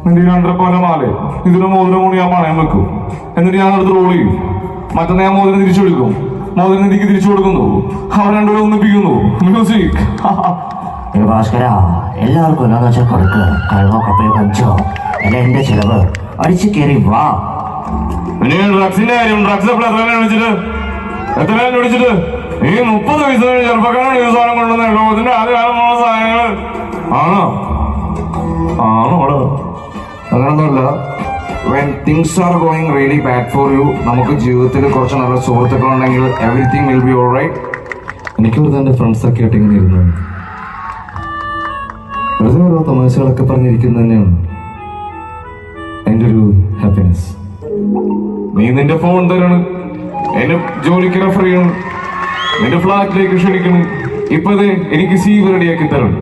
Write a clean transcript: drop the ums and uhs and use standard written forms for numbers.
നിന്റെ 2.5 മാലേ ഇതിന് മോതിരം കൊണ്ട് ഞാൻ പണയം വെക്കും. എന്നിട്ട് ഞാൻ അടുത്ത് റോൾ ചെയ്യും. മറ്റന്നാ ഞാൻ മോതിരം തിരിച്ചു കൊടുക്കും. മോതിരം നിധിക്ക് തിരിച്ചു കൊടുക്കുന്നു. അവർ രണ്ടുപേരും ഒന്നിപ്പിക്കുന്നു. മ്യൂസിക്. ഭാസ്കര, എല്ലാവർക്കും എന്താന്ന് വെച്ചാൽ കൊടുക്കുക. കഴിവോ കപ്പയോ കൊഞ്ചോ അല്ല എന്റെ ചെലവ്. അടിച്ചു കയറി വാ. പിന്നെ ഡ്രഗ്സിന്റെ കാര്യം, ഡ്രഗ്സ് എപ്പോൾ എത്ര വിളിച്ചിട്ട് ഈ 30 വയസ്സ് ചെറുപ്പക്കാരാണ് ഈ സാധനം കൊണ്ടുവന്ന ലോകത്തിന്റെ ആദ്യ കാലമുള്ള സാധനങ്ങള് ആണോ? അവിടെ അങ്ങനൊന്നുമില്ല. When things are going really bad for you, നമുക്ക് ജീവിതത്തിൽ കുറച്ച് നല്ല സുഹൃത്തുക്കളുണ്ടെങ്കിൽ everything will be all right. എനിക്ക് വെറുതെ എൻ്റെ ഫ്രണ്ട്സൊക്കെ ആയിട്ട് ഇങ്ങനെ ഇരുന്നു വെറുതെ ഓരോ തമാശകളൊക്കെ പറഞ്ഞിരിക്കുന്നത് തന്നെയാണ് എൻ്റെ ഒരു ഹാപ്പിനെസ്. നീ നിന്റെ ഫോൺ തരണം, എന്നെ ജോലിക്ക് റെഫർ ചെയ്യണം, നിന്റെ ഫ്ലാറ്റിലേക്ക് ക്ഷണിക്കണം. ഇപ്പൊ എനിക്ക് സീവ് റെഡിയാക്കി തരണം.